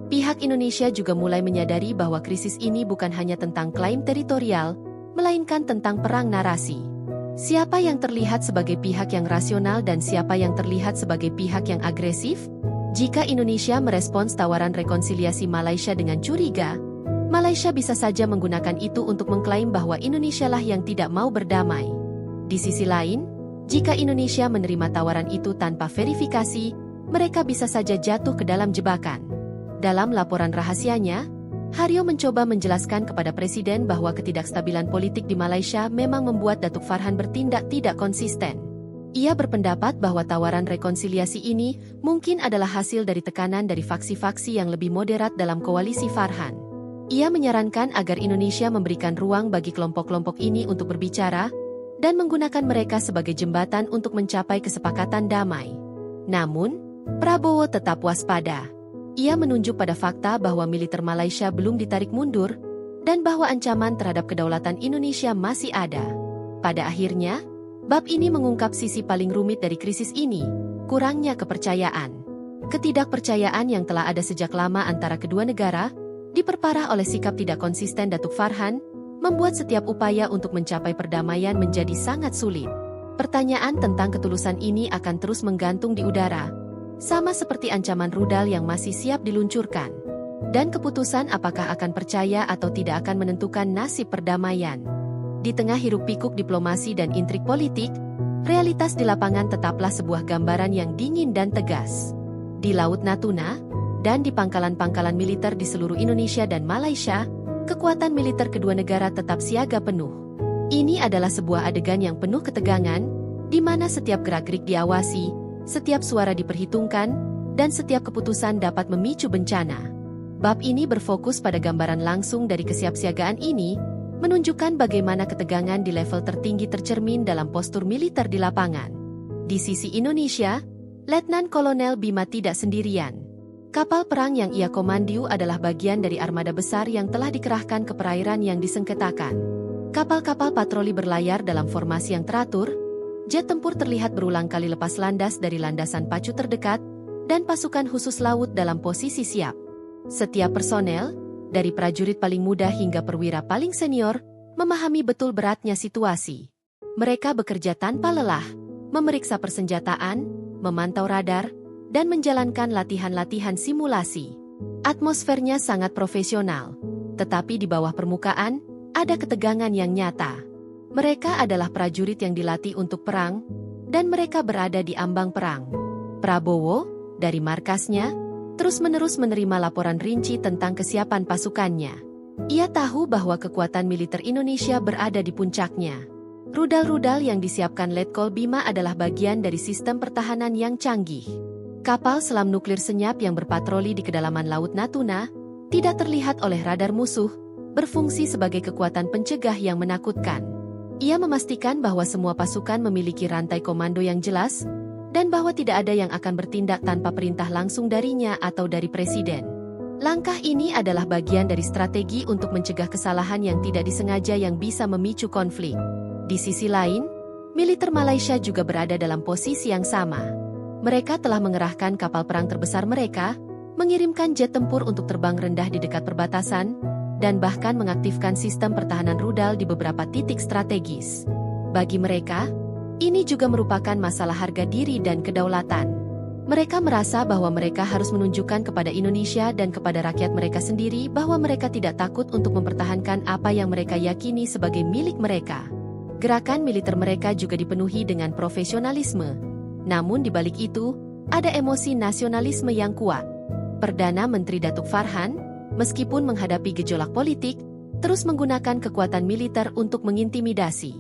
Pihak Indonesia juga mulai menyadari bahwa krisis ini bukan hanya tentang klaim teritorial, melainkan tentang perang narasi. Siapa yang terlihat sebagai pihak yang rasional dan siapa yang terlihat sebagai pihak yang agresif? Jika Indonesia merespons tawaran rekonsiliasi Malaysia dengan curiga, Malaysia bisa saja menggunakan itu untuk mengklaim bahwa Indonesia lah yang tidak mau berdamai. Di sisi lain, jika Indonesia menerima tawaran itu tanpa verifikasi, mereka bisa saja jatuh ke dalam jebakan. Dalam laporan rahasianya, Haryo mencoba menjelaskan kepada Presiden bahwa ketidakstabilan politik di Malaysia memang membuat Datuk Farhan bertindak tidak konsisten. Ia berpendapat bahwa tawaran rekonsiliasi ini mungkin adalah hasil dari tekanan dari faksi-faksi yang lebih moderat dalam koalisi Farhan. Ia menyarankan agar Indonesia memberikan ruang bagi kelompok-kelompok ini untuk berbicara dan menggunakan mereka sebagai jembatan untuk mencapai kesepakatan damai. Namun, Prabowo tetap waspada. Ia menunjuk pada fakta bahwa militer Malaysia belum ditarik mundur, dan bahwa ancaman terhadap kedaulatan Indonesia masih ada. Pada akhirnya, bab ini mengungkap sisi paling rumit dari krisis ini, kurangnya kepercayaan. Ketidakpercayaan yang telah ada sejak lama antara kedua negara, diperparah oleh sikap tidak konsisten Datuk Farhan, membuat setiap upaya untuk mencapai perdamaian menjadi sangat sulit. Pertanyaan tentang ketulusan ini akan terus menggantung di udara, sama seperti ancaman rudal yang masih siap diluncurkan. Dan keputusan apakah akan percaya atau tidak akan menentukan nasib perdamaian. Di tengah hiruk-pikuk diplomasi dan intrik politik, realitas di lapangan tetaplah sebuah gambaran yang dingin dan tegas. Di Laut Natuna, dan di pangkalan-pangkalan militer di seluruh Indonesia dan Malaysia, kekuatan militer kedua negara tetap siaga penuh. Ini adalah sebuah adegan yang penuh ketegangan, di mana setiap gerak-gerik diawasi, setiap suara diperhitungkan, dan setiap keputusan dapat memicu bencana. Bab ini berfokus pada gambaran langsung dari kesiapsiagaan ini, menunjukkan bagaimana ketegangan di level tertinggi tercermin dalam postur militer di lapangan. Di sisi Indonesia, Letnan Kolonel Bima tidak sendirian. Kapal perang yang ia komandiu adalah bagian dari armada besar yang telah dikerahkan ke perairan yang disengketakan. Kapal-kapal patroli berlayar dalam formasi yang teratur, jet tempur terlihat berulang kali lepas landas dari landasan pacu terdekat, dan pasukan khusus laut dalam posisi siap. Setiap personel, dari prajurit paling muda hingga perwira paling senior, memahami betul beratnya situasi. Mereka bekerja tanpa lelah, memeriksa persenjataan, memantau radar, dan menjalankan latihan-latihan simulasi. Atmosfernya sangat profesional, tetapi di bawah permukaan, ada ketegangan yang nyata. Mereka adalah prajurit yang dilatih untuk perang, dan mereka berada di ambang perang. Prabowo, dari markasnya, terus-menerus menerima laporan rinci tentang kesiapan pasukannya. Ia tahu bahwa kekuatan militer Indonesia berada di puncaknya. Rudal-rudal yang disiapkan Letkol Bima adalah bagian dari sistem pertahanan yang canggih. Kapal selam nuklir senyap yang berpatroli di kedalaman Laut Natuna, tidak terlihat oleh radar musuh, berfungsi sebagai kekuatan pencegah yang menakutkan. Ia memastikan bahwa semua pasukan memiliki rantai komando yang jelas, dan bahwa tidak ada yang akan bertindak tanpa perintah langsung darinya atau dari presiden. Langkah ini adalah bagian dari strategi untuk mencegah kesalahan yang tidak disengaja yang bisa memicu konflik. Di sisi lain, militer Malaysia juga berada dalam posisi yang sama. Mereka telah mengerahkan kapal perang terbesar mereka, mengirimkan jet tempur untuk terbang rendah di dekat perbatasan, dan bahkan mengaktifkan sistem pertahanan rudal di beberapa titik strategis. Bagi mereka, ini juga merupakan masalah harga diri dan kedaulatan. Mereka merasa bahwa mereka harus menunjukkan kepada Indonesia dan kepada rakyat mereka sendiri bahwa mereka tidak takut untuk mempertahankan apa yang mereka yakini sebagai milik mereka. Gerakan militer mereka juga dipenuhi dengan profesionalisme. Namun di balik itu, ada emosi nasionalisme yang kuat. Perdana Menteri Datuk Farhan, meskipun menghadapi gejolak politik, terus menggunakan kekuatan militer untuk mengintimidasi.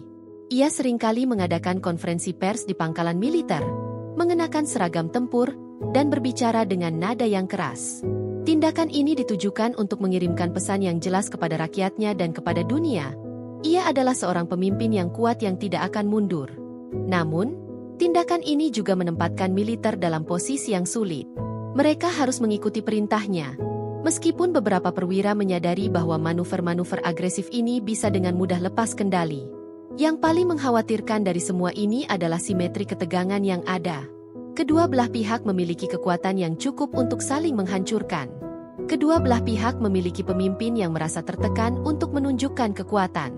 Ia seringkali mengadakan konferensi pers di pangkalan militer, mengenakan seragam tempur, dan berbicara dengan nada yang keras. Tindakan ini ditujukan untuk mengirimkan pesan yang jelas kepada rakyatnya dan kepada dunia. Ia adalah seorang pemimpin yang kuat yang tidak akan mundur. Namun, tindakan ini juga menempatkan militer dalam posisi yang sulit. Mereka harus mengikuti perintahnya. Meskipun beberapa perwira menyadari bahwa manuver-manuver agresif ini bisa dengan mudah lepas kendali. Yang paling mengkhawatirkan dari semua ini adalah simetri ketegangan yang ada. Kedua belah pihak memiliki kekuatan yang cukup untuk saling menghancurkan. Kedua belah pihak memiliki pemimpin yang merasa tertekan untuk menunjukkan kekuatan.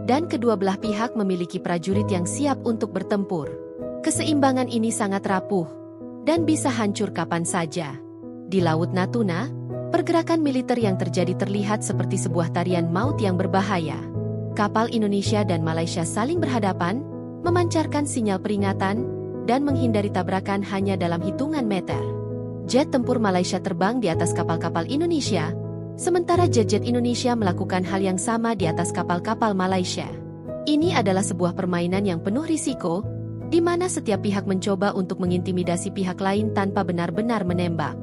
Dan kedua belah pihak memiliki prajurit yang siap untuk bertempur. Keseimbangan ini sangat rapuh dan bisa hancur kapan saja. Di Laut Natuna, pergerakan militer yang terjadi terlihat seperti sebuah tarian maut yang berbahaya. Kapal Indonesia dan Malaysia saling berhadapan, memancarkan sinyal peringatan, dan menghindari tabrakan hanya dalam hitungan meter. Jet tempur Malaysia terbang di atas kapal-kapal Indonesia, sementara jet-jet Indonesia melakukan hal yang sama di atas kapal-kapal Malaysia. Ini adalah sebuah permainan yang penuh risiko, di mana setiap pihak mencoba untuk mengintimidasi pihak lain tanpa benar-benar menembak.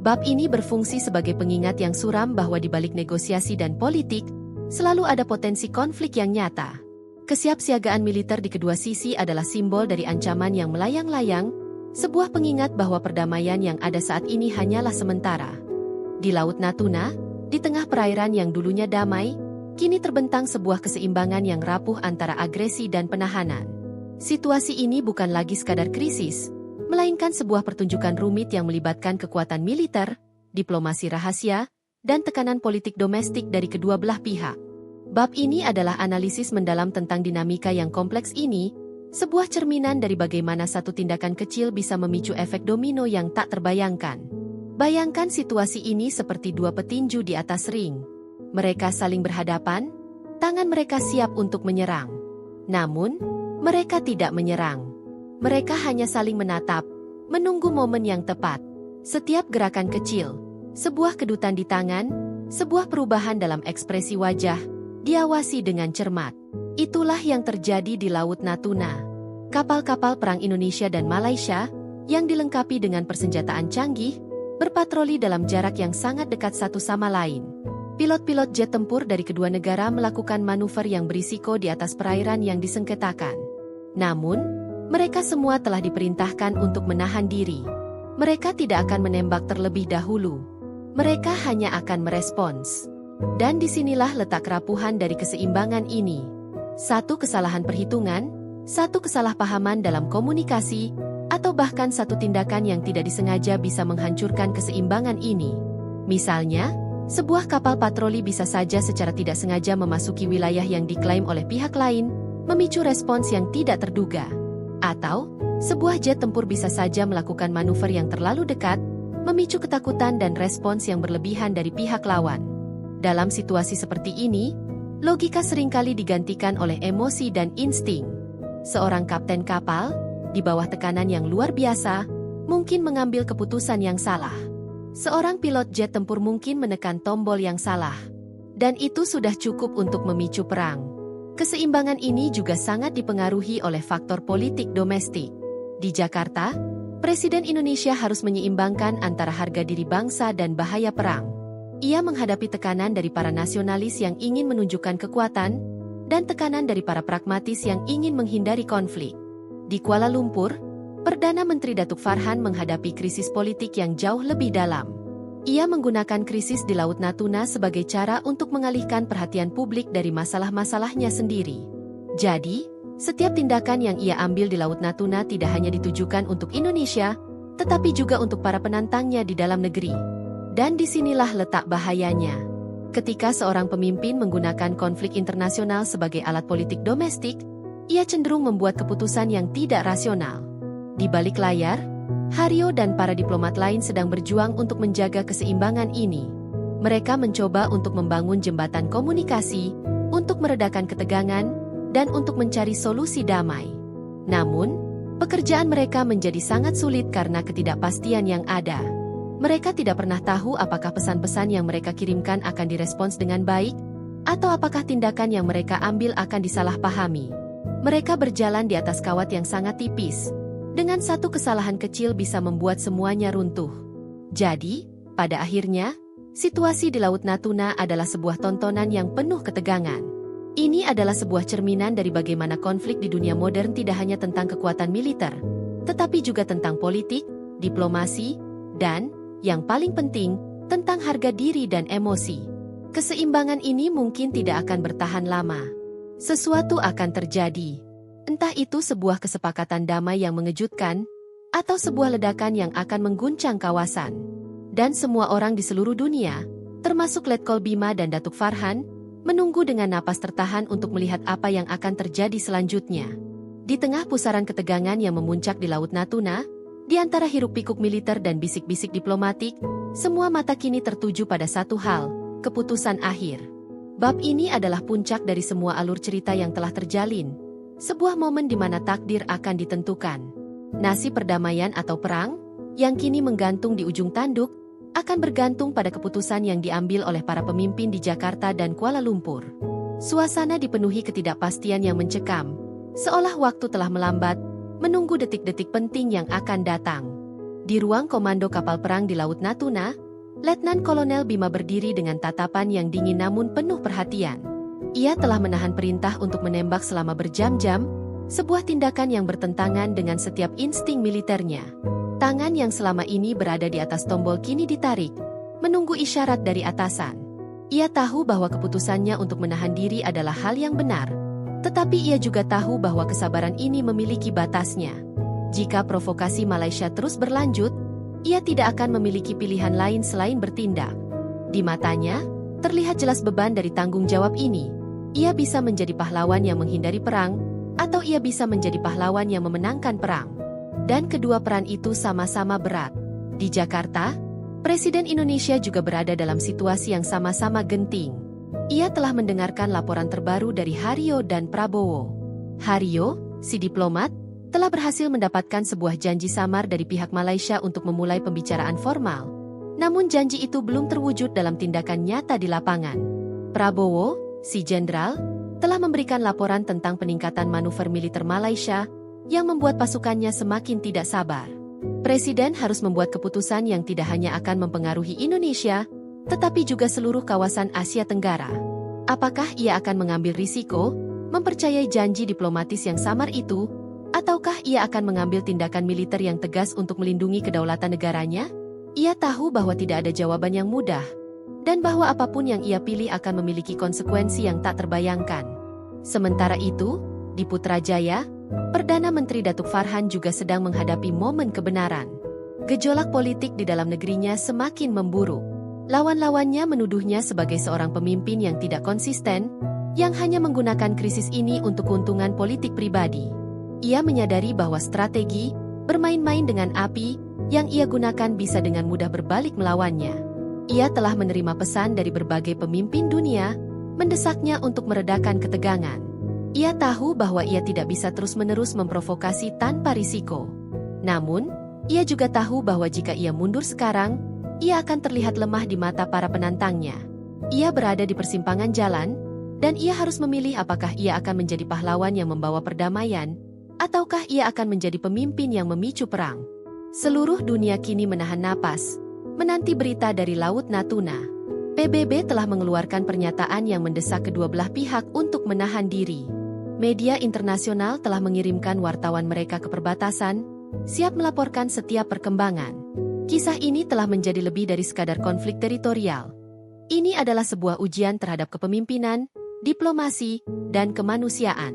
Bab ini berfungsi sebagai pengingat yang suram bahwa di balik negosiasi dan politik, selalu ada potensi konflik yang nyata. Kesiapsiagaan militer di kedua sisi adalah simbol dari ancaman yang melayang-layang, sebuah pengingat bahwa perdamaian yang ada saat ini hanyalah sementara. Di Laut Natuna, di tengah perairan yang dulunya damai, kini terbentang sebuah keseimbangan yang rapuh antara agresi dan penahanan. Situasi ini bukan lagi sekadar krisis, melainkan sebuah pertunjukan rumit yang melibatkan kekuatan militer, diplomasi rahasia, dan tekanan politik domestik dari kedua belah pihak. Bab ini adalah analisis mendalam tentang dinamika yang kompleks ini, sebuah cerminan dari bagaimana satu tindakan kecil bisa memicu efek domino yang tak terbayangkan. Bayangkan situasi ini seperti dua petinju di atas ring. Mereka saling berhadapan, tangan mereka siap untuk menyerang. Namun, mereka tidak menyerang. Mereka hanya saling menatap, menunggu momen yang tepat. Setiap gerakan kecil, sebuah kedutan di tangan, sebuah perubahan dalam ekspresi wajah, diawasi dengan cermat. Itulah yang terjadi di Laut Natuna. Kapal-kapal perang Indonesia dan Malaysia, yang dilengkapi dengan persenjataan canggih, berpatroli dalam jarak yang sangat dekat satu sama lain. Pilot-pilot jet tempur dari kedua negara melakukan manuver yang berisiko di atas perairan yang disengketakan. Namun, mereka semua telah diperintahkan untuk menahan diri. Mereka tidak akan menembak terlebih dahulu. Mereka hanya akan merespons. Dan disinilah letak kerapuhan dari keseimbangan ini. Satu kesalahan perhitungan, satu kesalahpahaman dalam komunikasi, atau bahkan satu tindakan yang tidak disengaja bisa menghancurkan keseimbangan ini. Misalnya, sebuah kapal patroli bisa saja secara tidak sengaja memasuki wilayah yang diklaim oleh pihak lain, memicu respons yang tidak terduga. Atau, sebuah jet tempur bisa saja melakukan manuver yang terlalu dekat, memicu ketakutan dan respons yang berlebihan dari pihak lawan. Dalam situasi seperti ini, logika seringkali digantikan oleh emosi dan insting. Seorang kapten kapal, di bawah tekanan yang luar biasa, mungkin mengambil keputusan yang salah. Seorang pilot jet tempur mungkin menekan tombol yang salah. Dan itu sudah cukup untuk memicu perang. Keseimbangan ini juga sangat dipengaruhi oleh faktor politik domestik. Di Jakarta, Presiden Indonesia harus menyeimbangkan antara harga diri bangsa dan bahaya perang. Ia menghadapi tekanan dari para nasionalis yang ingin menunjukkan kekuatan, dan tekanan dari para pragmatis yang ingin menghindari konflik. Di Kuala Lumpur, Perdana Menteri Datuk Farhan menghadapi krisis politik yang jauh lebih dalam. Ia menggunakan krisis di Laut Natuna sebagai cara untuk mengalihkan perhatian publik dari masalah-masalahnya sendiri. Jadi, setiap tindakan yang ia ambil di Laut Natuna tidak hanya ditujukan untuk Indonesia, tetapi juga untuk para penantangnya di dalam negeri. Dan disinilah letak bahayanya. Ketika seorang pemimpin menggunakan konflik internasional sebagai alat politik domestik, ia cenderung membuat keputusan yang tidak rasional. Di balik layar, Haryo dan para diplomat lain sedang berjuang untuk menjaga keseimbangan ini. Mereka mencoba untuk membangun jembatan komunikasi, untuk meredakan ketegangan, dan untuk mencari solusi damai. Namun, pekerjaan mereka menjadi sangat sulit karena ketidakpastian yang ada. Mereka tidak pernah tahu apakah pesan-pesan yang mereka kirimkan akan direspons dengan baik, atau apakah tindakan yang mereka ambil akan disalahpahami. Mereka berjalan di atas kawat yang sangat tipis. Dengan satu kesalahan kecil bisa membuat semuanya runtuh. Jadi, pada akhirnya, situasi di Laut Natuna adalah sebuah tontonan yang penuh ketegangan. Ini adalah sebuah cerminan dari bagaimana konflik di dunia modern tidak hanya tentang kekuatan militer, tetapi juga tentang politik, diplomasi, dan, yang paling penting, tentang harga diri dan emosi. Keseimbangan ini mungkin tidak akan bertahan lama. Sesuatu akan terjadi. Entah itu sebuah kesepakatan damai yang mengejutkan, atau sebuah ledakan yang akan mengguncang kawasan. Dan semua orang di seluruh dunia, termasuk Letkol Bima dan Datuk Farhan, menunggu dengan napas tertahan untuk melihat apa yang akan terjadi selanjutnya. Di tengah pusaran ketegangan yang memuncak di Laut Natuna, di antara hiruk-pikuk militer dan bisik-bisik diplomatik, semua mata kini tertuju pada satu hal, keputusan akhir. Bab ini adalah puncak dari semua alur cerita yang telah terjalin, sebuah momen di mana takdir akan ditentukan. Nasib perdamaian atau perang, yang kini menggantung di ujung tanduk, akan bergantung pada keputusan yang diambil oleh para pemimpin di Jakarta dan Kuala Lumpur. Suasana dipenuhi ketidakpastian yang mencekam, seolah waktu telah melambat, menunggu detik-detik penting yang akan datang. Di ruang komando kapal perang di Laut Natuna, Letnan Kolonel Bima berdiri dengan tatapan yang dingin namun penuh perhatian. Ia telah menahan perintah untuk menembak selama berjam-jam, sebuah tindakan yang bertentangan dengan setiap insting militernya. Tangan yang selama ini berada di atas tombol kini ditarik, menunggu isyarat dari atasan. Ia tahu bahwa keputusannya untuk menahan diri adalah hal yang benar, tetapi ia juga tahu bahwa kesabaran ini memiliki batasnya. Jika provokasi Malaysia terus berlanjut, ia tidak akan memiliki pilihan lain selain bertindak. Di matanya, terlihat jelas beban dari tanggung jawab ini. Ia bisa menjadi pahlawan yang menghindari perang, atau ia bisa menjadi pahlawan yang memenangkan perang. Dan kedua peran itu sama-sama berat. Di Jakarta, Presiden Indonesia juga berada dalam situasi yang sama-sama genting. Ia telah mendengarkan laporan terbaru dari Haryo dan Prabowo. Haryo, si diplomat, telah berhasil mendapatkan sebuah janji samar dari pihak Malaysia untuk memulai pembicaraan formal. Namun janji itu belum terwujud dalam tindakan nyata di lapangan. Prabowo, si jenderal, telah memberikan laporan tentang peningkatan manuver militer Malaysia, yang membuat pasukannya semakin tidak sabar. Presiden harus membuat keputusan yang tidak hanya akan mempengaruhi Indonesia, tetapi juga seluruh kawasan Asia Tenggara. Apakah ia akan mengambil risiko, mempercayai janji diplomatis yang samar itu, ataukah ia akan mengambil tindakan militer yang tegas untuk melindungi kedaulatan negaranya? Ia tahu bahwa tidak ada jawaban yang mudah, dan bahwa apapun yang ia pilih akan memiliki konsekuensi yang tak terbayangkan. Sementara itu, di Putrajaya, Perdana Menteri Datuk Farhan juga sedang menghadapi momen kebenaran. Gejolak politik di dalam negerinya semakin memburuk. Lawan-lawannya menuduhnya sebagai seorang pemimpin yang tidak konsisten, yang hanya menggunakan krisis ini untuk keuntungan politik pribadi. Ia menyadari bahwa strategi, bermain-main dengan api, yang ia gunakan bisa dengan mudah berbalik melawannya. Ia telah menerima pesan dari berbagai pemimpin dunia, mendesaknya untuk meredakan ketegangan. Ia tahu bahwa ia tidak bisa terus-menerus memprovokasi tanpa risiko. Namun, ia juga tahu bahwa jika ia mundur sekarang, ia akan terlihat lemah di mata para penantangnya. Ia berada di persimpangan jalan, dan ia harus memilih apakah ia akan menjadi pahlawan yang membawa perdamaian, ataukah ia akan menjadi pemimpin yang memicu perang. Seluruh dunia kini menahan napas, menanti berita dari Laut Natuna. PBB telah mengeluarkan pernyataan yang mendesak kedua belah pihak untuk menahan diri. Media internasional telah mengirimkan wartawan mereka ke perbatasan, siap melaporkan setiap perkembangan. Kisah ini telah menjadi lebih dari sekadar konflik teritorial. Ini adalah sebuah ujian terhadap kepemimpinan, diplomasi, dan kemanusiaan.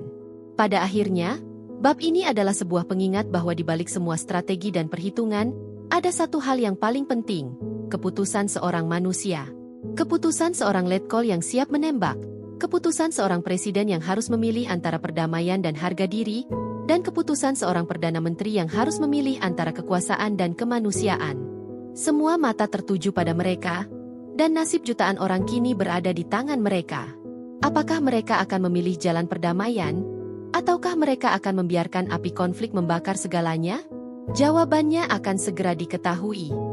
Pada akhirnya, bab ini adalah sebuah pengingat bahwa di balik semua strategi dan perhitungan, ada satu hal yang paling penting, keputusan seorang manusia. Keputusan seorang letkol yang siap menembak, keputusan seorang presiden yang harus memilih antara perdamaian dan harga diri, dan keputusan seorang perdana menteri yang harus memilih antara kekuasaan dan kemanusiaan. Semua mata tertuju pada mereka, dan nasib jutaan orang kini berada di tangan mereka. Apakah mereka akan memilih jalan perdamaian, ataukah mereka akan membiarkan api konflik membakar segalanya? Jawabannya akan segera diketahui.